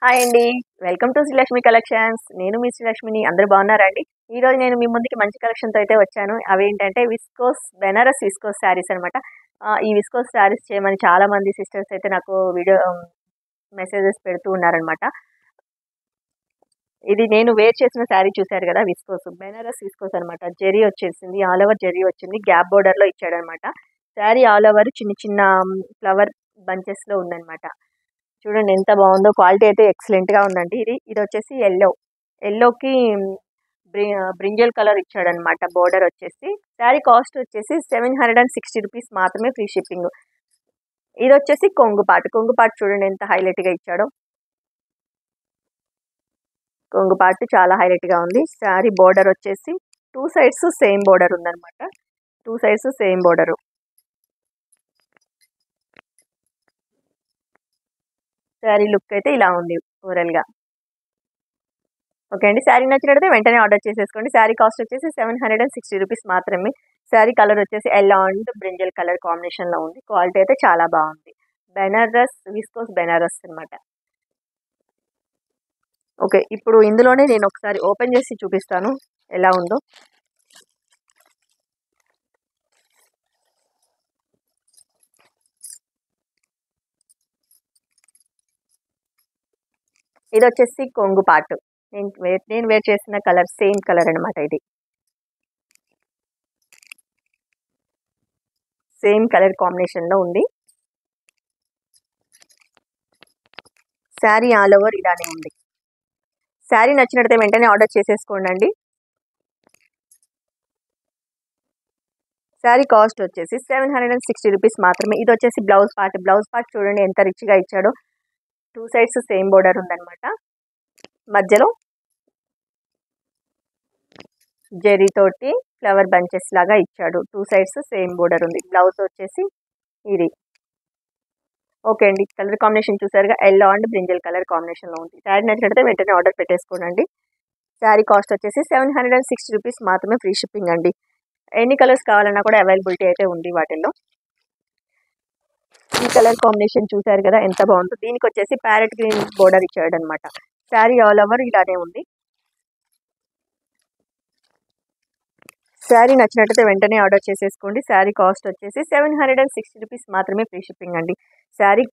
Hi అండి. Welcome to Srilakshmi collections. నేను మీ శ్రీలక్ష్మిని. అందరూ బాగున్నారా అండి? ఈరోజు నేను మీ ముందుకి మంచి కలెక్షన్‌తో అయితే వచ్చాను. అవేంటంటే బెనారస్ విస్కోస్ శారీస్ అనమాట. ఈ విస్కోస్ శారీస్ చేయమని చాలామంది సిస్టర్స్ అయితే నాకు మెసేజెస్ పెడుతూ ఉన్నారనమాట. ఇది నేను వేర్ చేసిన శారీ చూసారు కదా! బెనారస్ విస్కోస్ అనమాట. జెరీ వచ్చేసింది. ఆల్ ఓవర్ జెరీ వచ్చింది. గ్యాప్ బోర్డర్‌లో ఇచ్చాడనమాట. శారీ ఆల్ ఓవర్ చిన్న చిన్న ఫ్లవర్ బంచెస్‌లో ఉందనమాట. చూడండి ఎంత బాగుందో. క్వాలిటీ అయితే ఎక్సలెంట్‌గా ఉందండి. ఇది వచ్చేసి యెల్లోకి బ్రింజల్ కలర్ ఇచ్చాడనమాట. బోర్డర్ వచ్చేసి శారీ కాస్ట్ వచ్చేసి 760 రూపీస్ మాత్రమే, ఫ్రీ షిప్పింగ్. ఇది వచ్చేసి కొంగు పాటు చూడండి ఎంత హైలైట్‌గా ఇచ్చాడో. కొంగు పాటు చాలా హైలైట్‌గా ఉంది. శారీ బోర్డర్ వచ్చేసి 2 సైడ్స్ సేమ్ బోర్డర్ ఉందనమాట. 2 sides same border. Sari look అయితే ఇలా ఉంది ఓవరాల్‌గా. ఓకే అండి. శారీ నచ్చినట్లయితే వెంటనే ఆర్డర్ చేసేసుకోండి. శారీ కాస్ట్ వచ్చేసి 760 రూపీస్ మాత్రమే. శారీ కలర్ వచ్చేసి యెల్లో అండ్ బ్రింజల్ కలర్ కాంబినేషన్‌లో ఉంది. క్వాలిటీ అయితే చాలా బాగుంది. విస్కోస్ బెనారస్ అనమాట. ఓకే. ఇప్పుడు ఇందులోనే నేను ఒకసారి ఓపెన్ చేసి చూపిస్తాను ఎలా ఉందో. ఇది వచ్చేసి కొంగు పార్ట్. నేను వేర్ చేసిన కలర్ సేమ్ కలర్ అనమాట. ఇది సేమ్ కలర్ కాంబినేషన్‌లో ఉంది. శారీ ఆల్ ఓవర్ ఇలానే ఉంది. శారీ నచ్చినట్లయితే వెంటనే ఆర్డర్ చేసేసుకోండి. శారీ కాస్ట్ వచ్చేసి 760 రూపీస్ మాత్రమే. ఇది వచ్చేసి బ్లౌజ్ పార్ట్ చూడండి ఎంత రిచ్‌గా ఇచ్చాడో. 2 సైడ్స్ సేమ్ బోర్డర్ ఉందన్నమాట. మధ్యలో జెరీ తోటి ఫ్లవర్ బంచెస్ లాగా ఇచ్చాడు. 2 సైడ్స్ సేమ్ బోర్డర్ ఉంది. బ్లౌజ్ వచ్చేసి ఇది. ఓకే అండి. కలర్ కాంబినేషన్ చూసారుగా, యెల్లో అండ్ బ్రింజల్ కలర్ కాంబినేషన్‌లో ఉంది. శారీ నచ్చినట్లయితే వెంటనే ఆర్డర్ పెట్టేసుకోండి. శారీ కాస్ట్ వచ్చేసి 760 రూపీస్ మాత్రమే, ఫ్రీ షిప్పింగ్ అండి. ఎన్ని కలర్స్ కావాలన్నా కూడా అవైలబిలిటీ అయితే ఉంది వాటిల్లో. ఈ కలర్ కాంబినేషన్ చూసారు కదా ఎంత బాగుందో. దీనికి వచ్చేసి ప్యారెట్ గ్రీన్ బోర్డర్ ఇచ్చాడు అనమాట. శారీ ఆల్ ఓవర్ ఇలానే ఉంది. శారీ నచ్చినట్లయితే వెంటనే ఆర్డర్ చేసేసుకోండి. శారీ కాస్ట్ వచ్చేసి 760 రూపీస్ మాత్రమే, ఫ్రీ షిప్పింగ్ అండి. శారీ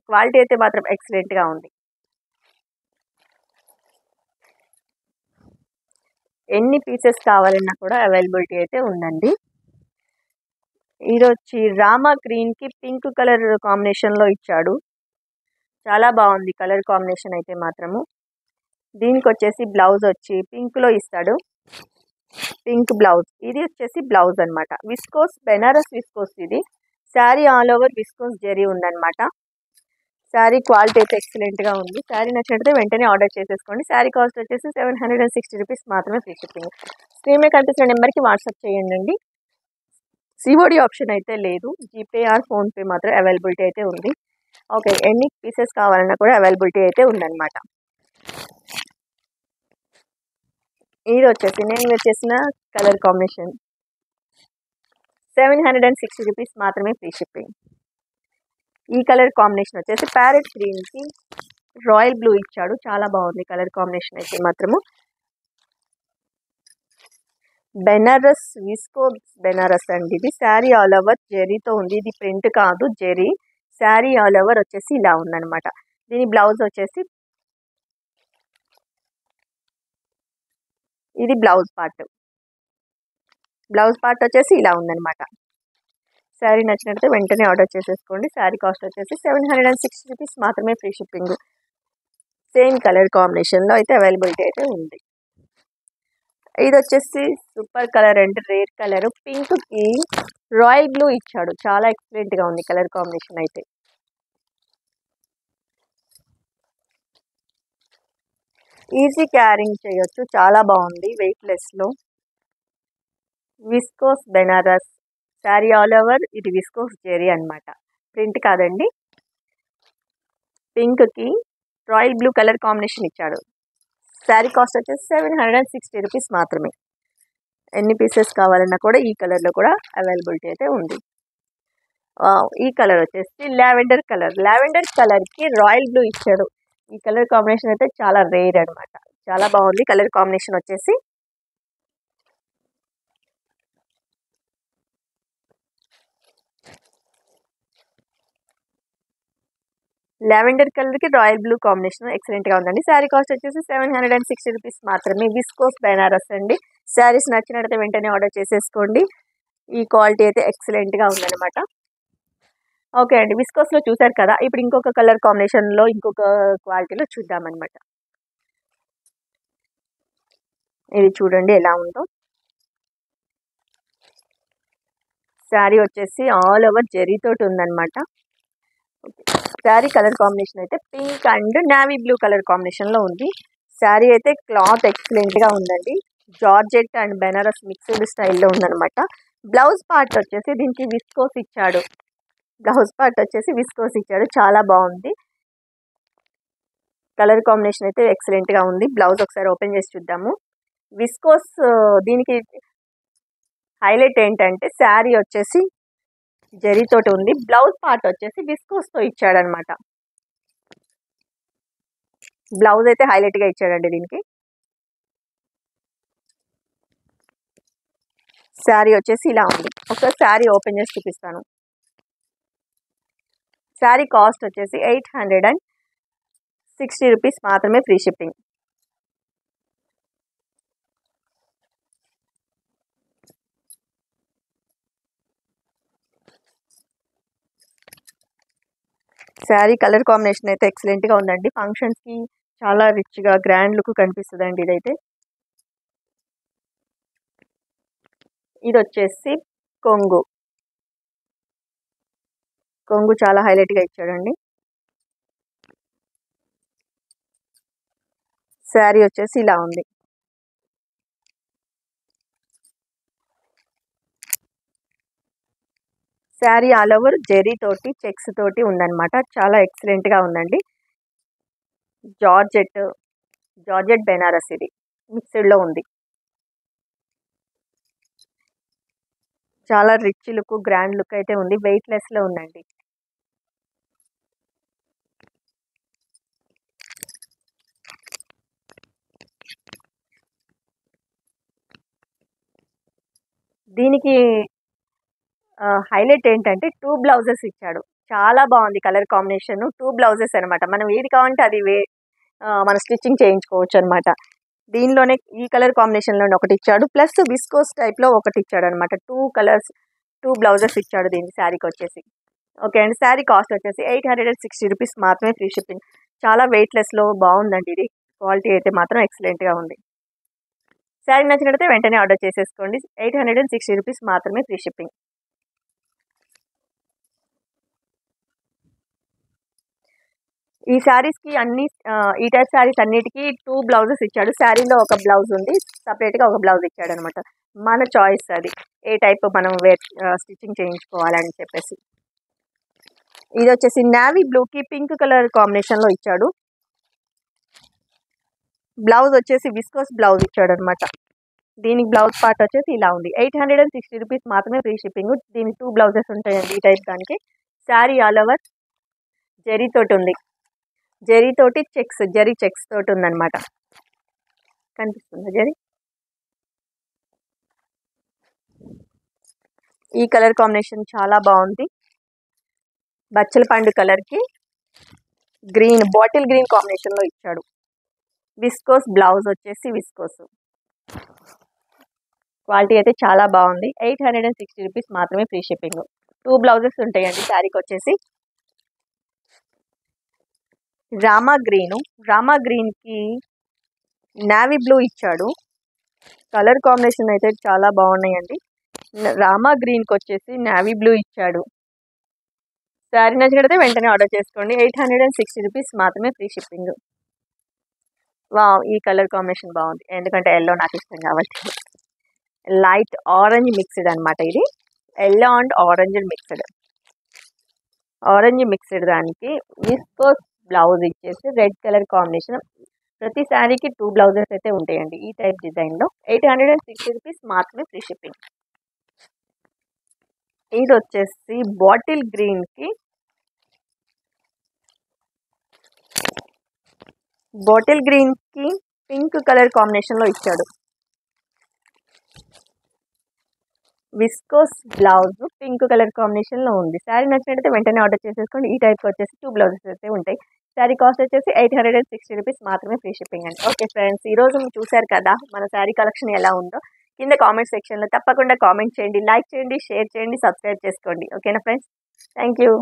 క్వాలిటీ అయితే మాత్రం ఎక్సలెంట్‌గా ఉంది. ఎన్ని పీసెస్ కావాలన్నా కూడా అవైలబిలిటీ అయితే ఉందండి. ఇది వచ్చి రామా గ్రీన్‌కి పింక్ కలర్ కాంబినేషన్‌లో ఇచ్చాడు. చాలా బాగుంది కలర్ కాంబినేషన్ అయితే మాత్రము. దీనికి వచ్చేసి బ్లౌజ్ వచ్చి పింక్‌లో ఇస్తాడు. Pink blouse. ఇది వచ్చేసి బ్లౌజ్ అనమాట. బెనారస్ విస్కోస్ ఇది. Sari all over viscose zari ఉందన్నమాట. శారీ క్వాలిటీ అయితే ఎక్సలెంట్‌గా ఉంది. శారీ నచ్చినట్లయితే వెంటనే ఆర్డర్ చేసేసుకోండి. శారీ కాస్ట్ వచ్చేసి 760 రూపీస్ మాత్రమే, ఫ్రీ షిప్పింగ్. స్క్రీన్ మీద కనిపిస్తున్న నెంబర్కి వాట్సాప్ చేయండి. సిఓడి ఆప్షన్ అయితే లేదు. జీపే ఆర్ ఫోన్పే మాత్రం అవైలబిలిటీ అయితే ఉంది. ఓకే. ఎన్ని పీసెస్ కావాలన్నా కూడా అవైలబిలిటీ అయితే ఉందన్నమాట. ఇది వచ్చేసి నేను వచ్చేసిన కలర్ కాంబినేషన్ 760 రూపీస్ మాత్రమే, ఫ్రీ షిప్పింగ్. ఈ కలర్ కాంబినేషన్ వచ్చేసి ప్యారెట్ గ్రీన్కి రాయల్ బ్లూ ఇచ్చాడు. చాలా బాగుంది కలర్ కాంబినేషన్ అయితే మాత్రము. బెనారస్ అండి ఇది. శారీ ఆల్ ఓవర్ జెరీతో ఉంది. ఇది ప్రింట్ కాదు, జెరీ. శారీ ఆల్ ఓవర్ వచ్చేసి ఇలా ఉందన్నమాట. దీని బ్లౌజ్ వచ్చేసి ఇది బ్లౌజ్ పార్ట్ వచ్చేసి ఇలా ఉందన్నమాట. శారీ నచ్చినట్లయితే వెంటనే ఆర్డర్ చేసేసుకోండి. శారీ కాస్ట్ వచ్చేసి 760 రూపీస్ మాత్రమే, ఫ్రీ షిప్పింగ్. సేమ్ కలర్ కాంబినేషన్లో అయితే అవైలబిలిటీ అయితే ఉంది. ఇది వచ్చేసి super colour and rare colour. పింక్కి రాయల్ బ్లూ ఇచ్చాడు. చాలా ఎక్సలెంట్‌గా ఉంది కలర్ కాంబినేషన్ అయితే. ఈజీ క్యారింగ్ చేయొచ్చు. చాలా బాగుంది వెయిట్లెస్లో. Viscose Banaras sari all over. ఇది విస్కోస్ జెరీ అనమాట. ప్రింట్ కాదండి. పింక్కి రాయల్ బ్లూ కలర్ కాంబినేషన్ ఇచ్చాడు. శారీ కాస్ట్ వచ్చేసి 760 రూపీస్ మాత్రమే. ఎన్ని పీసెస్ కావాలన్నా కూడా ఈ కలర్లో కూడా అవైలబిలిటీ అయితే ఉంది. ఈ కలర్ వచ్చేసి లావెండర్ కలర్కి రాయల్ బ్లూ ఇచ్చాడు. ఈ కలర్ కాంబినేషన్ అయితే చాలా రేర్ అనమాట. చాలా బాగుంది కలర్ కాంబినేషన్ వచ్చేసి. లావెండర్ కలర్ కి రాయల్ బ్లూ కాంబినేషన్ ఎక్సలెంట్ గా ఉందండి. శారీ కాస్ట్ వచ్చేసి 760 రూపీస్ మాత్రమే. విస్కోస్ బెనారస్ అండి. శారీస్ నచ్చినట్లయితే వెంటనే ఆర్డర్ చేసేసుకోండి. ఈ క్వాలిటీ అయితే ఎక్సలెంట్ గా ఉందన్నమాట. ఓకే అండి, విస్కోస్ లో చూసారు కదా, ఇప్పుడు ఇంకొక కలర్ కాంబినేషన్ లో ఇంకొక క్వాలిటీలో చూద్దామన్నమాట. ఇది చూడండి ఎలా ఉందో. శారీ వచ్చేసి ఆల్ ఓవర్ జెరీ తోటి ఉందన్నమాట. శారీ కలర్ కాంబినేషన్ అయితే pink and navy blue colour combination లో ఉంది. శారీ అయితే క్లాత్ ఎక్సలెంట్ గా ఉందండి. జార్జెట్ అండ్ బెనారస్ మిక్స్డ్ స్టైల్లో ఉందన్నమాట. బ్లౌజ్ పార్ట్ వచ్చేసి దీనికి విస్కోస్ ఇచ్చాడు. చాలా బాగుంది. కలర్ కాంబినేషన్ అయితే ఎక్సలెంట్ గా ఉంది. బ్లౌజ్ ఒకసారి ఓపెన్ చేసి చూద్దాము. విస్కోస్ దీనికి హైలైట్ ఏంటంటే శారీ వచ్చేసి జరీతోటి ఉంది. బ్లౌజ్ పార్ట్ వచ్చేసి విస్కోస్ తో ఇచ్చాడనమాట. బ్లౌజ్ అయితే హైలైట్ గా ఇచ్చాడండి దీనికి. శారీ వచ్చేసి ఇలా ఉంది. ఒకసారి శారీ ఓపెన్ చేసి చూపిస్తాను. శారీ కాస్ట్ వచ్చేసి 860 రూపీస్ మాత్రమే, free shipping. Sari colour combination అయితే ఎక్సలెంట్ గా ఉందండి. ఫంక్షన్స్ కి చాలా రిచ్ గా గ్రాండ్ లుక్ కనిపిస్తుందండి ఇదైతే. ఇది వచ్చేసి కొంగు చాలా హైలైట్ గా ఇచ్చాడండి. శారీ వచ్చేసి ఇలా ఉంది. శారీ ఆల్ ఓవర్ జెరీ తోటి చెక్స్ తోటి ఉందన్నమాట. చాలా ఎక్సలెంట్ గా ఉందండి. జార్జెట్ బెనారస్ ఇది మిక్స్డ్ లో ఉంది. చాలా రిచ్ లుక్ గ్రాండ్ లుక్ అయితే ఉంది. వెయిట్ లెస్ లో ఉందండి. దీనికి హైలైట్ ఏంటంటే 2 బ్లౌజెస్ ఇచ్చాడు. చాలా బాగుంది కలర్ కాంబినేషన్. 2 బ్లౌజెస్ అనమాట. మనం ఏది కావాలంటే అది మన స్టిచ్చింగ్ చేయించుకోవచ్చు అనమాట. దీనిలోనే ఈ కలర్ కాంబినేషన్ లోనే ఒకటి ఇచ్చాడు. ప్లస్ విస్కోస్ టైప్ లో ఒకటి ఇచ్చాడు అనమాట. 2 బ్లౌజెస్ ఇచ్చాడు దీనికి శారీకి వచ్చేసి. ఓకే అండి, శారీ కాస్ట్ వచ్చేసి 860 రూపీస్ మాత్రమే, ఫ్రీ షిప్పింగ్. చాలా వెయిట్ లెస్ లో బాగుందండి ఇది. క్వాలిటీ అయితే మాత్రం ఎక్సలెంట్ గా ఉంది. శారీ నచ్చినట్లయితే వెంటనే ఆర్డర్ చేసేసుకోండి. 860 రూపీస్ మాత్రమే, ఫ్రీ షిప్పింగ్. ఈ శారీస్ కి ఈ టైప్ శారీస్ అన్నిటికీ 2 బ్లౌజెస్ ఇచ్చాడు. శారీలో ఒక బ్లౌజ్ ఉంది, సపరేట్ గా ఒక బ్లౌజ్ ఇచ్చాడు అనమాట. మన చాయిస్ అది, ఏ టైప్ మనం స్టిచ్చింగ్ చేయించుకోవాలని చెప్పేసి. ఇది వచ్చేసి నావీ బ్లూ కి పింక్ కలర్ కాంబినేషన్ లో ఇచ్చాడు. బ్లౌజ్ వచ్చేసి విస్కోస్ బ్లౌజ్ ఇచ్చాడు అనమాట. దీనికి బ్లౌజ్ పార్ట్ వచ్చేసి ఇలా ఉంది. 860 రూపీస్ మాత్రమే, ఫ్రీ షిప్పింగ్. దీనికి 2 బ్లౌజెస్ ఉంటాయండి ఈ టైప్ దానికి. శారీ ఆల్ ఓవర్ జరీ తోటి ఉంది. జరీ తోటి జరీ చెక్స్ తోటి ఉందన్నమాట. కనిపిస్తుందా జరీ? ఈ కలర్ కాంబినేషన్ చాలా బాగుంది. బచ్చల పండు కలర్ కి బాటిల్ గ్రీన్ కాంబినేషన్ లో ఇచ్చాడు. విస్కోస్ బ్లౌజ్ వచ్చేసి విస్కోస్. క్వాలిటీ అయితే చాలా బాగుంది. 860 రూపీస్ మాత్రమే, ఫ్రీ షిప్పింగ్. 2 బ్లౌజెస్ ఉంటాయండి శారీకి వచ్చేసి. రామా గ్రీన్ కి నావీ బ్లూ ఇచ్చాడు. కలర్ కాంబినేషన్ అయితే చాలా బాగున్నాయండి. రామా గ్రీన్ కి వచ్చేసి నావీ బ్లూ ఇచ్చాడు. శారీ నచ్చినట్లయితే వెంటనే ఆర్డర్ చేసుకోండి. 860 రూపీస్ మాత్రమే, ఫ్రీ షిప్పింగ్. ఈ కలర్ కాంబినేషన్ బాగుంది, ఎందుకంటే ఎల్లో నాకు ఇష్టం కాబట్టి. లైట్ ఆరెంజ్ మిక్స్డ్ అనమాట ఇది. ఎల్లో అండ్ ఆరెంజ్ మిక్స్డ్ దానికి విస్కోస్ బ్లౌజ్ ఇచ్చేసి రెడ్ కలర్ కాంబినేషన్. ప్రతి శారీకి 2 బ్లౌజెస్ అయితే ఉంటాయండి ఈ టైప్ డిజైన్ లో. 860 రూపీస్ మాత్రమే, ఫ్రీ షిప్పింగ్. ఇది వచ్చేసి బాటిల్ గ్రీన్ కి బాటిల్ గ్రీన్కి పింక్ కలర్ కాంబినేషన్లో ఇచ్చాడు. విస్కోస్ బ్లౌజ్ పింక్ కలర్ కాంబినేషన్లో ఉంది. శారీ నచ్చినట్టయితే వెంటనే ఆర్డర్ చేసేసుకోండి. ఈ టైప్ వచ్చేసి 2 బ్లౌజెస్ అయితే ఉంటాయి. శారీ కాస్ట్ వచ్చేసి 860 రూపీస్ మాత్రమే, ఫ్రీ షిప్పింగ్ అండి. ఓకే ఫ్రెండ్స్, ఈరోజు మీరు చూశారు కదా మన శారీ కలెక్షన్ ఎలా ఉందో. కింద కామెంట్ సెక్షన్లో తప్పకుండా కామెంట్ చేయండి, లైక్ చేయండి, షేర్ చేయండి, సబ్స్క్రైబ్ చేసుకోండి. ఓకేనా ఫ్రెండ్స్, థ్యాంక్ యూ.